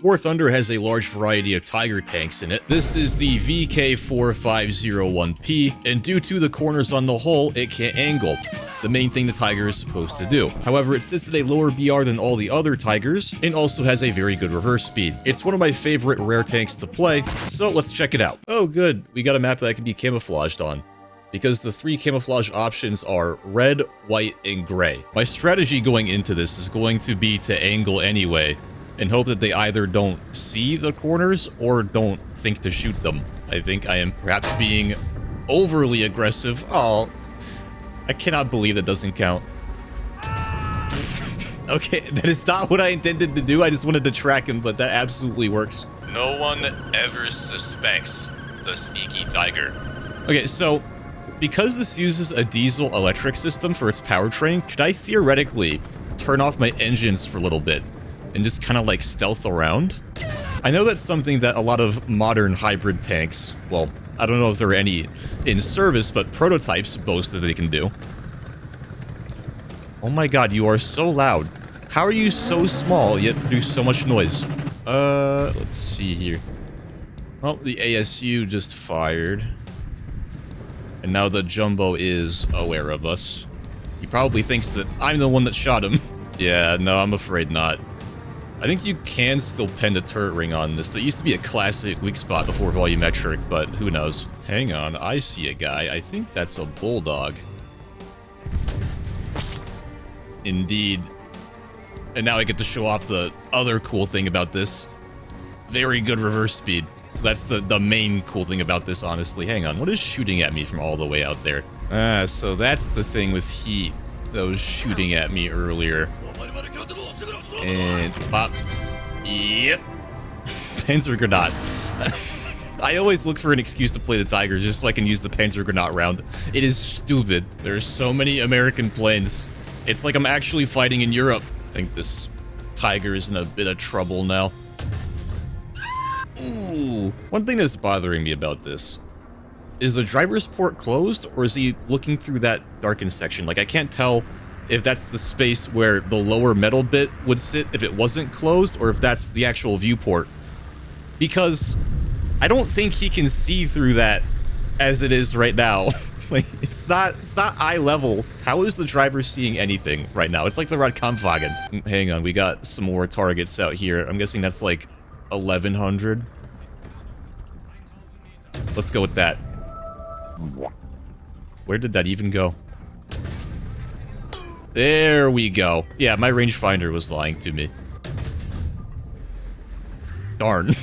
War Thunder has a large variety of Tiger tanks in it. This is the VK4501P, and due to the corners on the hull, it can't angle, the main thing the Tiger is supposed to do. However, it sits at a lower BR than all the other Tigers, and also has a very good reverse speed. It's one of my favorite rare tanks to play, so let's check it out. Oh good, we got a map that I can be camouflaged on, because the 3 camouflage options are red, white, and gray. My strategy going into this is going to be to angle anyway, and hope that they either don't see the corners or don't think to shoot them. I think I am perhaps being overly aggressive. Oh, I cannot believe that doesn't count. Okay, that is not what I intended to do. I just wanted to track him, but that absolutely works. No one ever suspects the sneaky Tiger. Okay, so because this uses a diesel electric system for its powertrain, could I theoretically turn off my engines for a little bit and just kind of like stealth around? I know that's something that a lot of modern hybrid tanks, well, I don't know if there are any in service, but prototypes boast that they can do. Oh my god, you are so loud. How are you so small yet produce so much noise? Let's see here. Well, the ASU just fired. And now the Jumbo is aware of us. He probably thinks that I'm the one that shot him. Yeah, no, I'm afraid not. I think you can still pen a turret ring on this. That used to be a classic weak spot before volumetric, but who knows. Hang on, I see a guy. I think that's a bulldog. Indeed. And now I get to show off the other cool thing about this. Very good reverse speed. That's the main cool thing about this, honestly. Hang on, what is shooting at me from all the way out there? Ah, so that's the thing with heat that was shooting at me earlier. And pop. Yep. Panzergranat. I always look for an excuse to play the Tigers just so I can use the Panzergranat round. It is stupid. There's so many American planes. It's like I'm actually fighting in Europe. I think this Tiger is in a bit of trouble now. Ooh. One thing that's bothering me about this is the driver's port closed, or is he looking through that darkened section? Like, I can't tell if that's the space where the lower metal bit would sit if it wasn't closed, or if that's the actual viewport. Because I don't think he can see through that as it is right now. Like, it's not eye level. How is the driver seeing anything right now? It's like the Radkampfwagen. Hang on, we got some more targets out here. I'm guessing that's like 1100. Let's go with that. Where did that even go? There we go. Yeah, my rangefinder was lying to me. Darn.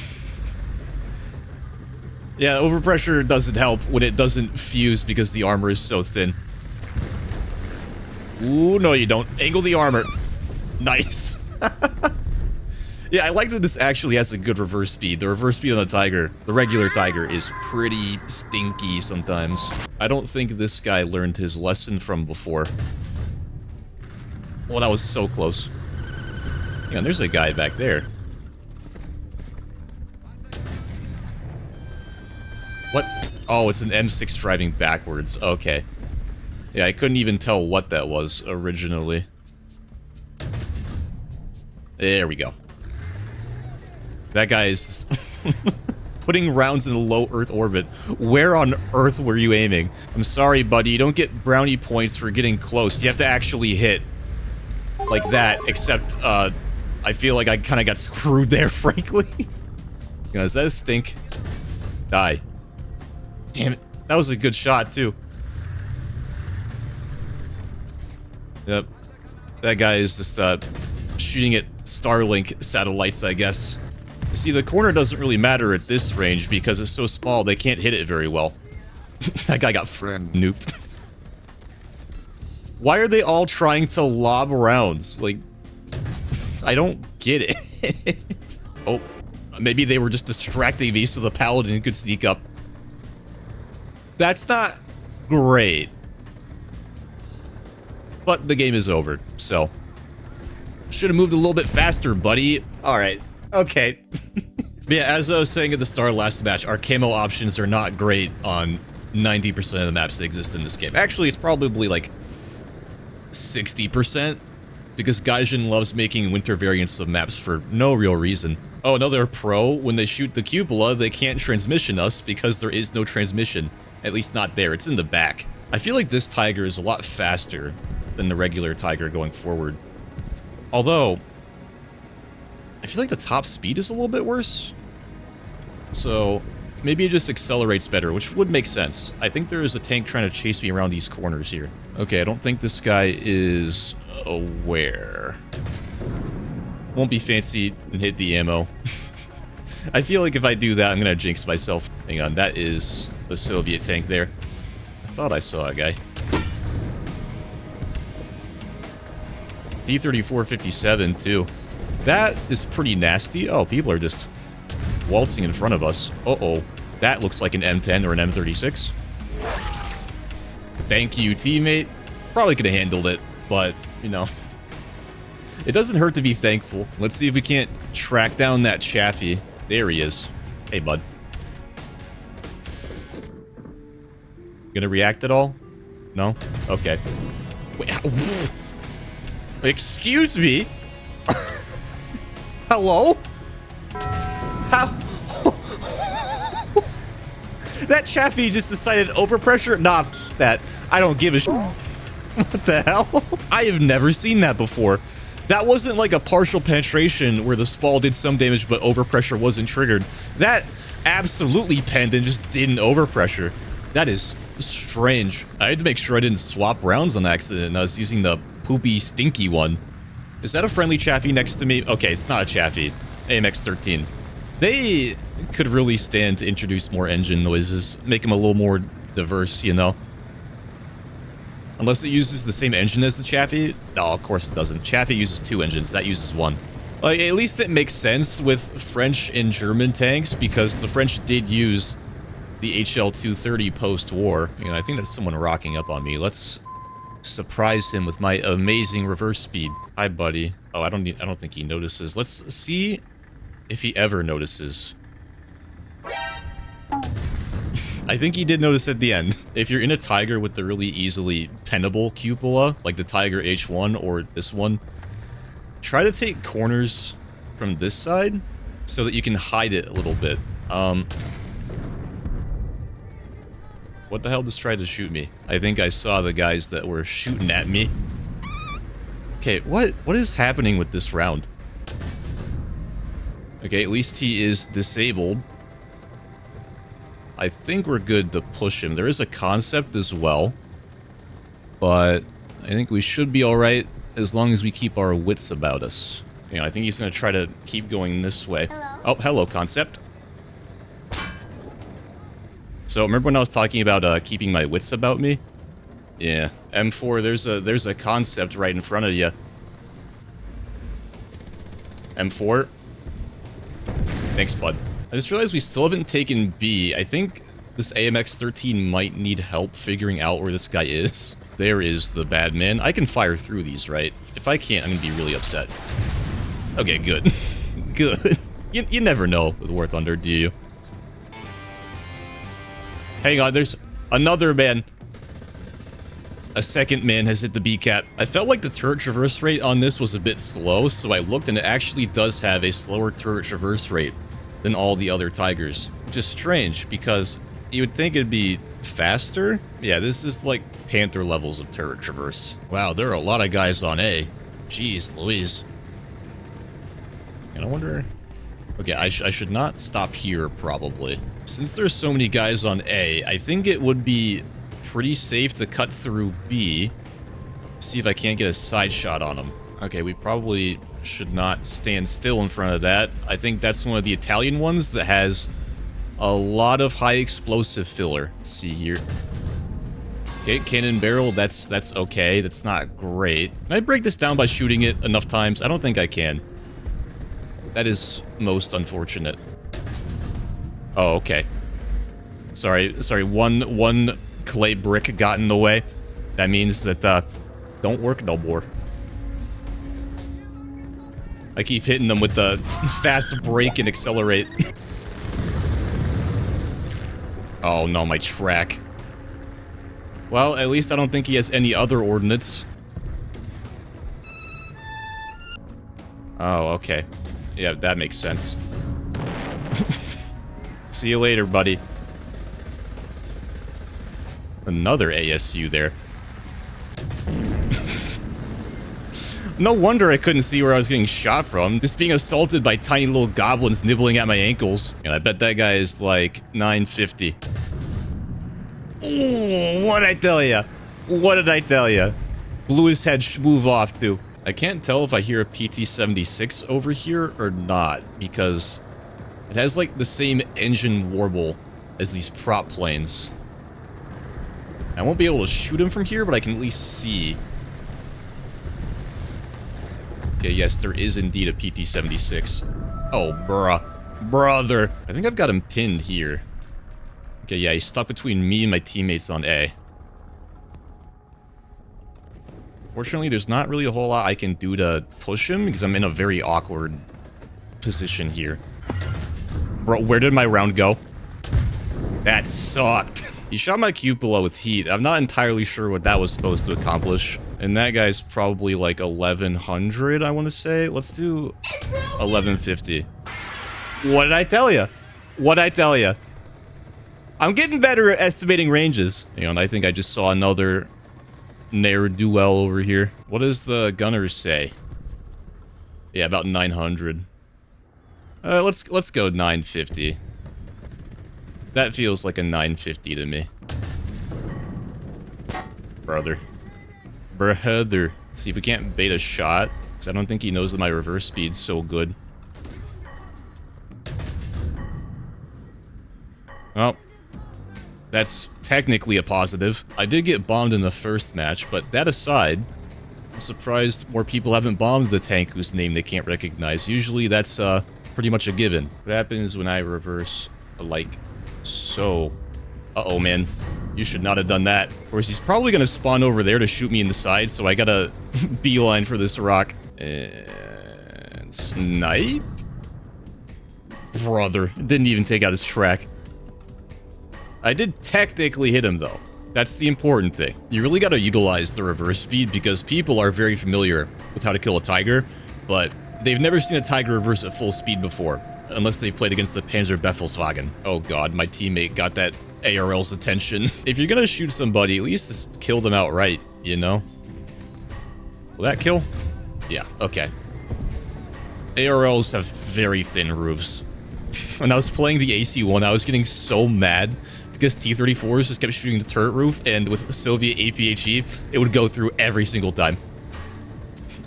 Yeah, overpressure doesn't help when it doesn't fuse because the armor is so thin. Ooh, no you don't. Angle the armor. Nice. Yeah, I like that this actually has a good reverse speed. The reverse speed on the Tiger, the regular Tiger, is pretty stinky sometimes. I don't think this guy learned his lesson from before. Well, that was so close. Hang on, there's a guy back there. What? Oh, it's an M6 driving backwards. Okay. Yeah, I couldn't even tell what that was originally. There we go. That guy is putting rounds in a low Earth orbit. Where on Earth were you aiming? I'm sorry, buddy. You don't get brownie points for getting close. You have to actually hit like that, except I feel like I kind of got screwed there, frankly. Is that a stink? Die. Damn it. That was a good shot, too. Yep. That guy is just shooting at Starlink satellites, I guess. See, the corner doesn't really matter at this range because it's so small they can't hit it very well. That guy got nuked. Why are they all trying to lob rounds? Like, I don't get it. Oh, maybe they were just distracting me so the Paladin could sneak up. That's not great. But the game is over, so. Should have moved a little bit faster, buddy. Alright, okay. But yeah, as I was saying at the start of last match, our camo options are not great on 90% of the maps that exist in this game. Actually, it's probably like 60%. because Gaijin loves making winter variants of maps for no real reason. Oh, another pro, when they shoot the cupola, they can't transmission us because there is no transmission. At least not there, it's in the back. I feel like this tiger is a lot faster than the regular tiger going forward. Although, I feel like the top speed is a little bit worse. So, maybe it just accelerates better, which would make sense. I think there is a tank trying to chase me around these corners here. Okay, I don't think this guy is aware. Won't be fancy and hit the ammo. I feel like if I do that, I'm gonna jinx myself. Hang on, that is the Soviet tank there. I thought I saw a guy. D-3457 too. That is pretty nasty. Oh, people are just waltzing in front of us. Uh-oh. That looks like an M10 or an M36. Thank you, teammate. Probably could have handled it, but, you know. It doesn't hurt to be thankful. Let's see if we can't track down that Chaffee. There he is. Hey, bud. Gonna react at all? No? Okay. Wait, excuse me? Hello? How? That Chaffee just decided overpressure? Nah, f that. I don't give a shit. What the hell? I have never seen that before. That wasn't like a partial penetration where the spall did some damage but overpressure wasn't triggered. That absolutely penned and just didn't overpressure. That is strange. I had to make sure I didn't swap rounds on accident and I was using the poopy stinky one. Is that a friendly Chaffee next to me? Okay, it's not a Chaffee. AMX-13. They could really stand to introduce more engine noises, make them a little more diverse, you know? Unless it uses the same engine as the Chaffee? No, of course it doesn't. Chaffee uses 2 engines. That uses 1. Like, at least it makes sense with French and German tanks, because the French did use the HL-230 post-war. You know, I think that's someone rocking up on me. Let's surprise him with my amazing reverse speed. Hi, buddy. Oh, I don't think he notices. Let's see if he ever notices. I think he did notice at the end. If you're in a Tiger with the really easily pennable cupola, like the Tiger H1 or this one, try to take corners from this side so that you can hide it a little bit. What the hell just tried to shoot me? I think I saw the guys that were shooting at me. Okay, what is happening with this round? Okay, at least he is disabled. I think we're good to push him. There is a concept as well. But I think we should be alright as long as we keep our wits about us. You know, I think he's going to try to keep going this way. Hello. Oh, hello, concept. So, remember when I was talking about keeping my wits about me? Yeah. M4, there's a concept right in front of you. M4. Thanks, bud. I just realized we still haven't taken B. I think this AMX-13 might need help figuring out where this guy is. There is the bad man. I can fire through these, right? If I can't, I'm gonna be really upset. Okay, good. Good. You never know with War Thunder, do you? Hang on, there's another man. A second man has hit the B cap. I felt like the turret traverse rate on this was a bit slow, so I looked and it actually does have a slower turret traverse rate than all the other Tigers. Which is strange, because you would think it'd be faster. Yeah, this is like Panther levels of turret traverse. Wow, there are a lot of guys on A. Jeez Louise. And I wonder... Okay, I should not stop here, probably. Since there's so many guys on A, I think it would be pretty safe to cut through B. See if I can't get a side shot on them. Okay, we probably should not stand still in front of that. I think that's one of the Italian ones that has a lot of high explosive filler. Let's see here. Okay, cannon barrel, that's okay. That's not great. Can I break this down by shooting it enough times? I don't think I can. That is most unfortunate. Oh, okay. Sorry, one clay brick got in the way. That means that, don't work no more. I keep hitting them with the fast brake and accelerate. Oh no, my track. Well, at least I don't think he has any other ordnance. Oh, okay. Yeah, that makes sense. See you later, buddy. Another ASU there. No wonder I couldn't see where I was getting shot from. Just being assaulted by tiny little goblins nibbling at my ankles. And I bet that guy is like 950. Ooh, what'd I tell ya? What did I tell ya? Blew his head schmoove off, too. I can't tell if I hear a PT-76 over here or not, because it has like the same engine warble as these prop planes. I won't be able to shoot him from here, but I can at least see. Okay, yes, there is indeed a PT-76. Oh, bruh. Brother. I think I've got him pinned here. Okay, yeah, he's stuck between me and my teammates on A. Fortunately, there's not really a whole lot I can do to push him, because I'm in a very awkward position here. Bro, where did my round go? That sucked. He shot my cupola with heat. I'm not entirely sure what that was supposed to accomplish. And that guy's probably like 1100, I want to say. Let's do 1150. What did I tell you? What did I tell you? I'm getting better at estimating ranges. You know, and I think I just saw another ne'er-do-well over here. What does the gunners say? Yeah, about 900. Let's go 950. That feels like a 950 to me. Brother. See if we can't bait a shot, because I don't think he knows that my reverse speed's so good. Well, that's technically a positive. I did get bombed in the first match, but that aside, I'm surprised more people haven't bombed the tank whose name they can't recognize. Usually that's pretty much a given. What happens when I reverse like so? Uh-oh, man. You should not have done that. Of course, he's probably going to spawn over there to shoot me in the side, so I gotta beeline for this rock. And snipe? Brother. Didn't even take out his track. I did technically hit him, though. That's the important thing. You really gotta utilize the reverse speed, because people are very familiar with how to kill a tiger, but they've never seen a tiger reverse at full speed before, unless they've played against the Panzer Befehlswagen. Oh god, my teammate got that ARL's attention. If you're gonna shoot somebody, at least just kill them outright, you know? Will that kill? Yeah, okay. ARLs have very thin roofs. When I was playing the AC-1, I was getting so mad because T-34s just kept shooting the turret roof, and with the Soviet APHE, it would go through every single time.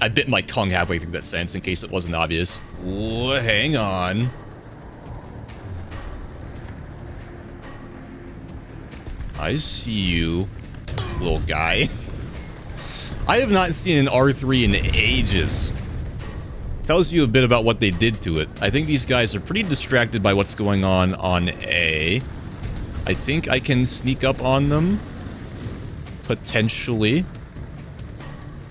I bit my tongue halfway through that sentence in case it wasn't obvious. Ooh, hang on. I see you, little guy. I have not seen an R3 in ages. Tells you a bit about what they did to it. I think these guys are pretty distracted by what's going on A. I think I can sneak up on them. Potentially.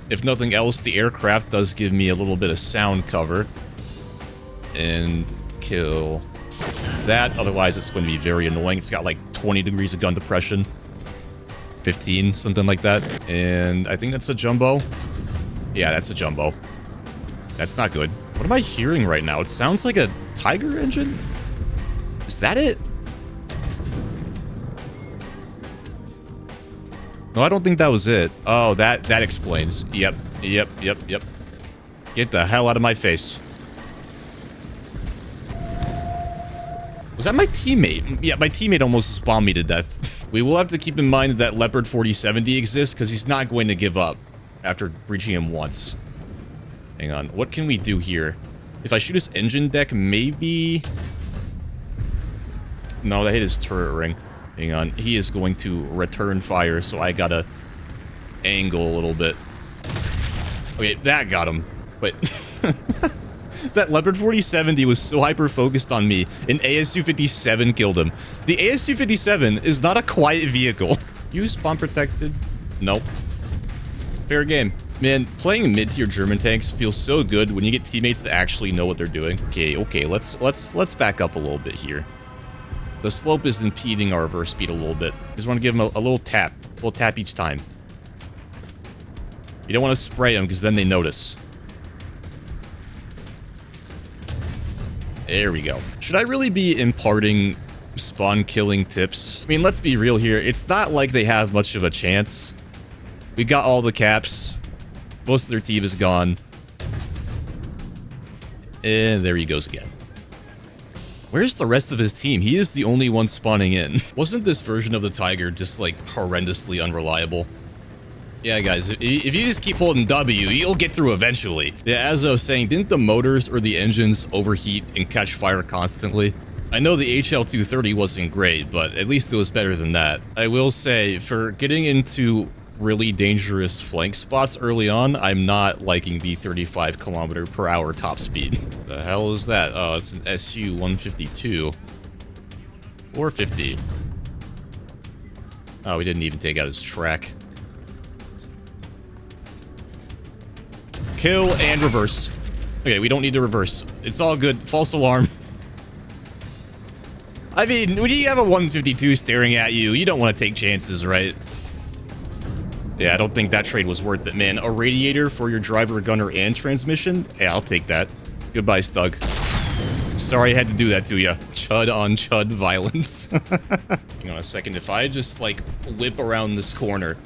If nothing else, the aircraft does give me a little bit of sound cover. And kill that. Otherwise, it's going to be very annoying. It's got like 20 degrees of gun depression. 15, something like that. And I think that's a jumbo. Yeah, that's a jumbo. That's not good. What am I hearing right now? It sounds like a Tiger engine? Is that it? No, I don't think that was it. Oh, that explains. Yep. Get the hell out of my face. Was that my teammate? Yeah, my teammate almost spawned me to death. We will have to keep in mind that Leopard 4070 exists, because he's not going to give up after breaching him once. Hang on. What can we do here? If I shoot his engine deck, maybe... No, that hit his turret ring. Hang on. He is going to return fire, so I gotta angle a little bit. Okay, that got him. But... that Leopard 4070 was so hyper-focused on me, an ASU-57 killed him. The ASU-57 is not a quiet vehicle. You spawn protected? Nope. Fair game. Man, playing mid-tier German tanks feels so good when you get teammates that actually know what they're doing. Okay, let's back up a little bit here. The slope is impeding our reverse speed a little bit. Just want to give him a little tap each time. You don't want to spray them because then they notice. There we go. Should I really be imparting spawn killing tips? I mean, let's be real here. It's not like they have much of a chance. We got all the caps. Most of their team is gone. And there he goes again. Where's the rest of his team? He is the only one spawning in. Wasn't this version of the Tiger just like horrendously unreliable? Yeah, guys, if you just keep holding W, you'll get through eventually. Yeah, as I was saying, didn't the motors or the engines overheat and catch fire constantly? I know the HL230 wasn't great, but at least it was better than that. I will say, for getting into really dangerous flank spots early on, I'm not liking the 35 kilometer per hour top speed. The hell is that? Oh, it's an SU 152. 450. Oh, we didn't even take out his track. Kill and reverse. Okay, we don't need to reverse. It's all good. False alarm. I mean, when you have a 152 staring at you, you don't want to take chances, right? Yeah, I don't think that trade was worth it, man. A radiator for your driver, gunner, and transmission? Yeah, I'll take that. Goodbye, Stug. Sorry I had to do that to you. Chud on chud violence. Hang on a second. If I just, like, whip around this corner...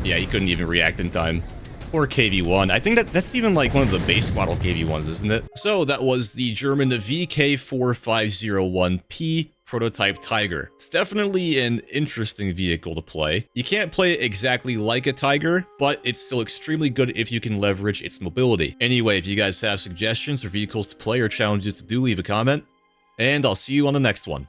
Yeah, he couldn't even react in time. Or KV-1. I think that's even like one of the base model KV-1s, isn't it? So that was the German VK4501P prototype Tiger. It's definitely an interesting vehicle to play. You can't play it exactly like a Tiger, but it's still extremely good if you can leverage its mobility. Anyway, if you guys have suggestions for vehicles to play or challenges to do, leave a comment, and I'll see you on the next one.